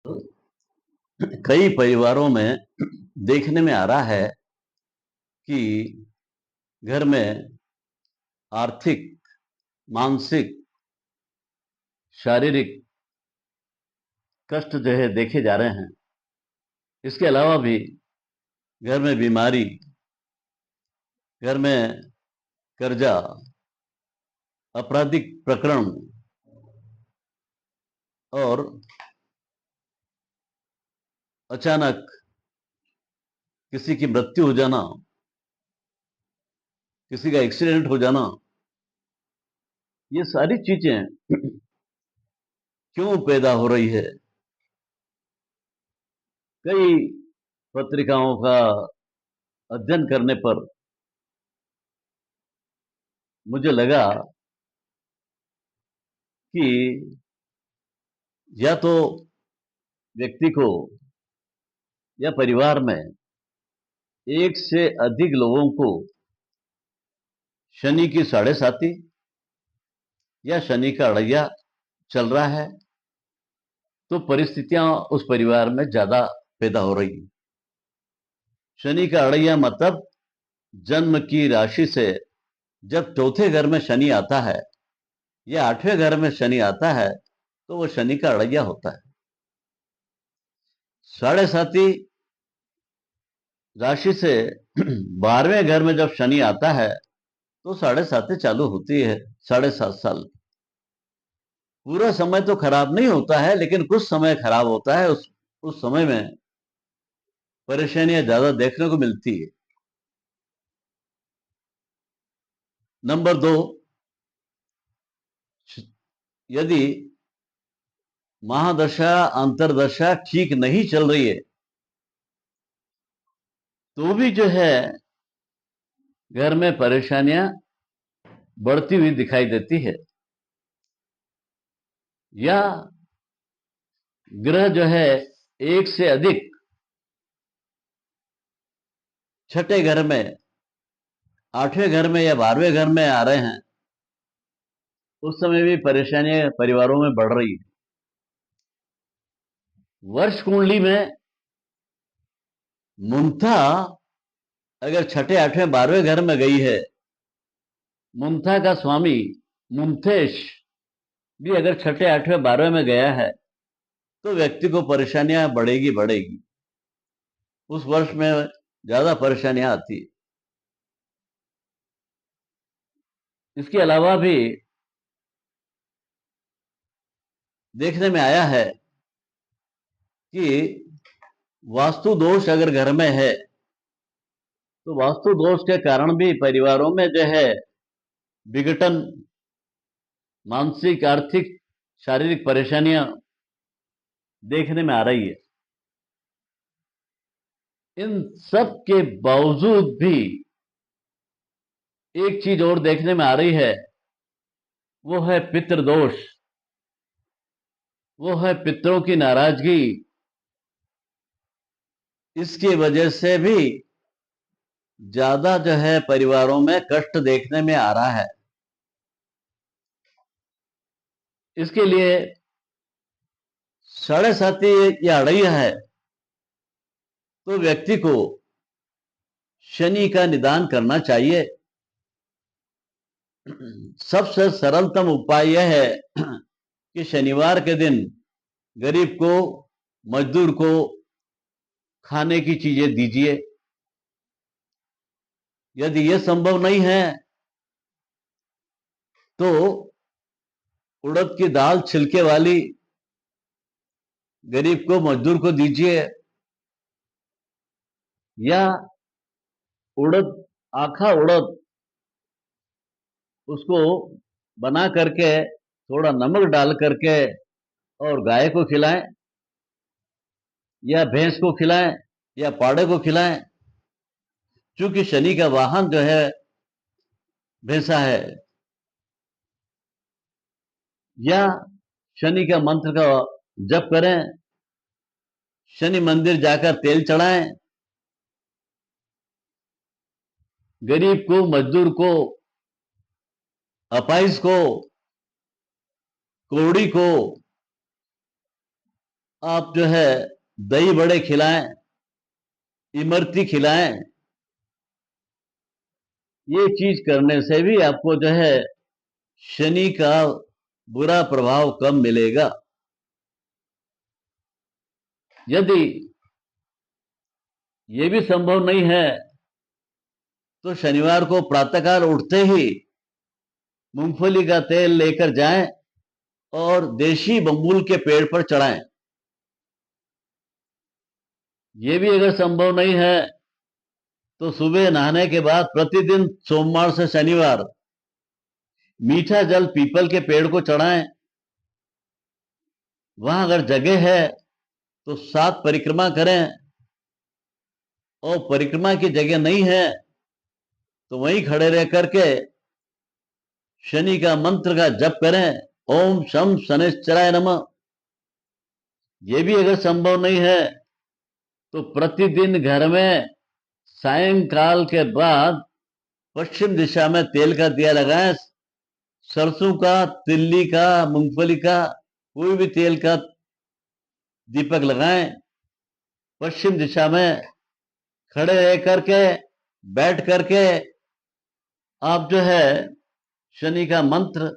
कई परिवारों में देखने में आ रहा है कि घर में आर्थिक, मानसिक, शारीरिक कष्ट जो है देखे जा रहे हैं। इसके अलावा भी घर में बीमारी, घर में कर्जा, आपराधिक प्रकरण और अचानक किसी की मृत्यु हो जाना, किसी का एक्सीडेंट हो जाना, ये सारी चीजें क्यों पैदा हो रही है? कई पत्रिकाओं का अध्ययन करने पर मुझे लगा कि या तो व्यक्ति को या परिवार में एक से अधिक लोगों को शनि की साढ़े साती या शनि का अड़ैया चल रहा है, तो परिस्थितियां उस परिवार में ज्यादा पैदा हो रही हैं। शनि का अड़ैया मतलब जन्म की राशि से जब चौथे घर में शनि आता है या आठवें घर में शनि आता है तो वो शनि का अड़ैया होता है। साढ़े साती राशि से 12वें घर में जब शनि आता है तो साढ़े साती चालू होती है। 7.5 साल पूरा समय तो खराब नहीं होता है, लेकिन कुछ समय खराब होता है। उस समय में परेशानियां ज्यादा देखने को मिलती है। नंबर 2, यदि महादशा अंतरदशा ठीक नहीं चल रही है तो भी जो है घर में परेशानियां बढ़ती हुई दिखाई देती है। या ग्रह जो है एक से अधिक छठे घर में, आठवें घर में या 12वें घर में आ रहे हैं, उस समय भी परेशानियां परिवारों में बढ़ रही है। वर्ष कुंडली में मुंथा अगर छठे, आठवें, 12वें घर में गई है, मुंथा का स्वामी मुंथेश भी अगर छठे, आठवें, 12वें में गया है तो व्यक्ति को परेशानियां बढ़ेगी। उस वर्ष में ज्यादा परेशानियां आती है। इसके अलावा भी देखने में आया है कि वास्तु दोष अगर घर में है तो वास्तु दोष के कारण भी परिवारों में जो है विघटन, मानसिक, आर्थिक, शारीरिक परेशानियां देखने में आ रही है। इन सब के बावजूद भी एक चीज और देखने में आ रही है, वो है पितृदोष, वो है पितरों की नाराजगी। इसकी वजह से भी ज्यादा जो है परिवारों में कष्ट देखने में आ रहा है। इसके लिए साढ़े साती या अड़ैया है तो व्यक्ति को शनि का निदान करना चाहिए। सबसे सरलतम उपाय यह है कि शनिवार के दिन गरीब को, मजदूर को खाने की चीजें दीजिए। यदि यह संभव नहीं है तो उड़द की दाल छिलके वाली गरीब को, मजदूर को दीजिए। या उड़द, आखा उड़द, उसको बना करके थोड़ा नमक डाल करके और गाय को खिलाएं या भैंस को खिलाएं या पाड़े को खिलाएं। क्योंकि शनि का वाहन जो है भैंसा है। या शनि का मंत्र का जप करें, शनि मंदिर जाकर तेल चढ़ाएं। गरीब को, मजदूर को, अपाहिज को, कोढ़ी को आप जो है दही बड़े खिलाएं, इमरती खिलाएं। ये चीज करने से भी आपको जो है शनि का बुरा प्रभाव कम मिलेगा। यदि ये भी संभव नहीं है तो शनिवार को प्रातःकाल उठते ही मूंगफली का तेल लेकर जाएं और देशी बबूल के पेड़ पर चढ़ाएं। ये भी अगर संभव नहीं है तो सुबह नहाने के बाद प्रतिदिन सोमवार से शनिवार मीठा जल पीपल के पेड़ को चढ़ाएं। वहां अगर जगह है तो 7 परिक्रमा करें, और परिक्रमा की जगह नहीं है तो वहीं खड़े रह करके शनि का मंत्र का जप करें, ओम शम शनिश्चराय नमः। यह भी अगर संभव नहीं है तो प्रतिदिन घर में सायंकाल के बाद पश्चिम दिशा में तेल का दिया लगाएं। सरसों का, तिल्ली का, मूंगफली का, कोई भी तेल का दीपक लगाएं। पश्चिम दिशा में खड़े रह करके, बैठ करके आप जो है शनि का मंत्र,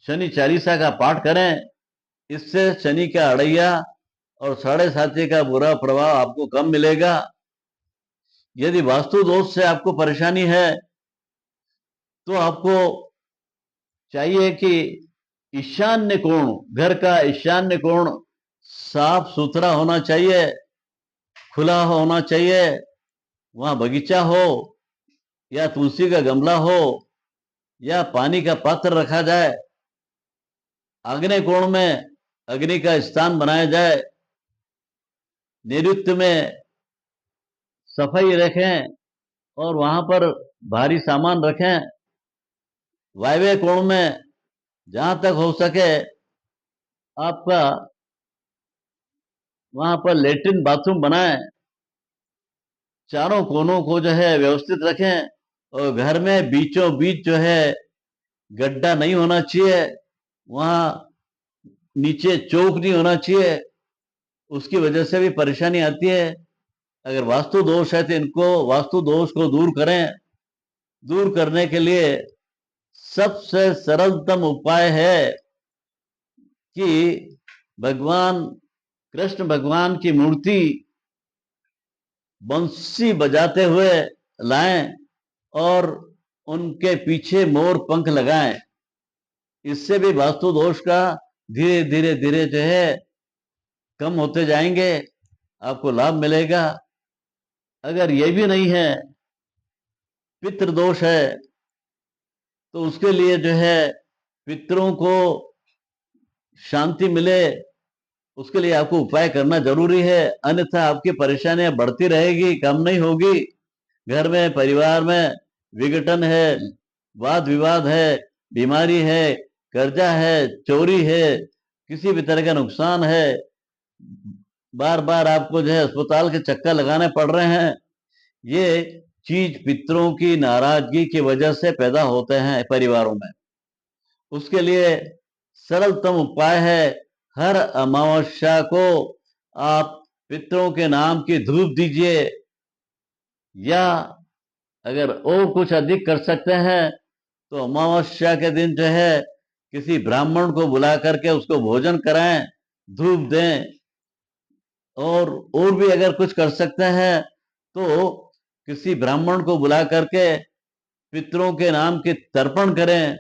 शनि चालीसा का पाठ करें। इससे शनि का अड़ैया और साढ़े साथी का बुरा प्रभाव आपको कम मिलेगा। यदि वास्तु दोष से आपको परेशानी है तो आपको चाहिए कि ईशान्य कोण, घर का ईशान्य कोण साफ सुथरा होना चाहिए, खुला होना चाहिए। वहां बगीचा हो या तुलसी का गमला हो या पानी का पात्र रखा जाए। आग्नेय कोण में अग्नि का स्थान बनाया जाए। नैऋत्य में सफाई रखें और वहां पर भारी सामान रखें। वायव्य कोण में जहां तक हो सके आपका वहां पर लेट्रिन बाथरूम बनाएं। चारों कोनों को जो है व्यवस्थित रखें और घर में बीचों बीच जो है गड्ढा नहीं होना चाहिए, वहां नीचे चौक नहीं होना चाहिए। उसकी वजह से भी परेशानी आती है। अगर वास्तु दोष है तो इनको, वास्तु दोष को दूर करें। दूर करने के लिए सबसे सरलतम उपाय है कि भगवान कृष्ण भगवान की मूर्ति बंसी बजाते हुए लाएं और उनके पीछे मोर पंख लगाएं। इससे भी वास्तु दोष का धीरे धीरे धीरे जो है कम होते जाएंगे, आपको लाभ मिलेगा। अगर ये भी नहीं है, पितृ दोष है, तो उसके लिए जो है पितरों को शांति मिले, उसके लिए आपको उपाय करना जरूरी है। अन्यथा आपकी परेशानियां बढ़ती रहेगी, कम नहीं होगी। घर में, परिवार में विघटन है, वाद विवाद है, बीमारी है, कर्जा है, चोरी है, किसी भी तरह का नुकसान है, बार बार आपको जो है अस्पताल के चक्कर लगाने पड़ रहे हैं। ये चीज पितरों की नाराजगी की वजह से पैदा होते हैं परिवारों में। उसके लिए सरलतम उपाय है, हर अमावस्या को आप पितरों के नाम की धूप दीजिए, या अगर और कुछ अधिक कर सकते हैं तो अमावस्या के दिन जो है किसी ब्राह्मण को बुला करके उसको भोजन कराएं, धूप दें। और भी अगर कुछ कर सकते हैं तो किसी ब्राह्मण को बुला करके पितरों के नाम के तर्पण करें।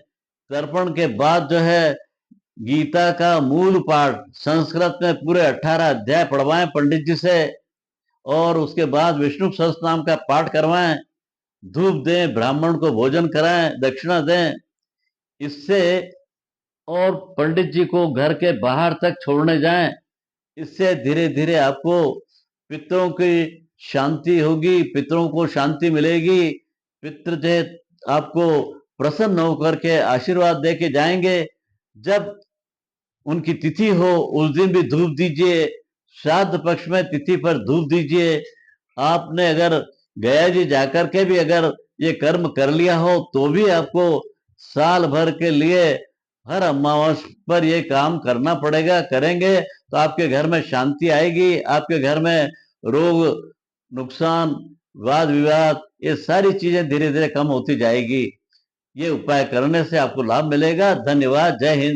तर्पण के बाद जो है गीता का मूल पाठ संस्कृत में पूरे 18 अध्याय पढ़वाएं पंडित जी से, और उसके बाद विष्णु सहस्त्र नाम का पाठ करवाएं, धूप दें, ब्राह्मण को भोजन कराएं, दक्षिणा दें। इससे, और पंडित जी को घर के बाहर तक छोड़ने जाएं। इससे धीरे धीरे आपको पितरों की शांति होगी, पितरों को शांति मिलेगी। पितृ जो आपको प्रसन्न होकर के आशीर्वाद दे के जाएंगे। जब उनकी तिथि हो उस दिन भी धूप दीजिए, श्राद्ध पक्ष में तिथि पर धूप दीजिए। आपने अगर गया जी जाकर के भी अगर ये कर्म कर लिया हो तो भी आपको साल भर के लिए हर अमावस पर ये काम करना पड़ेगा। करेंगे तो आपके घर में शांति आएगी, आपके घर में रोग, नुकसान, वाद विवाद, ये सारी चीजें धीरे धीरे कम होती जाएगी। ये उपाय करने से आपको लाभ मिलेगा। धन्यवाद। जय हिंद।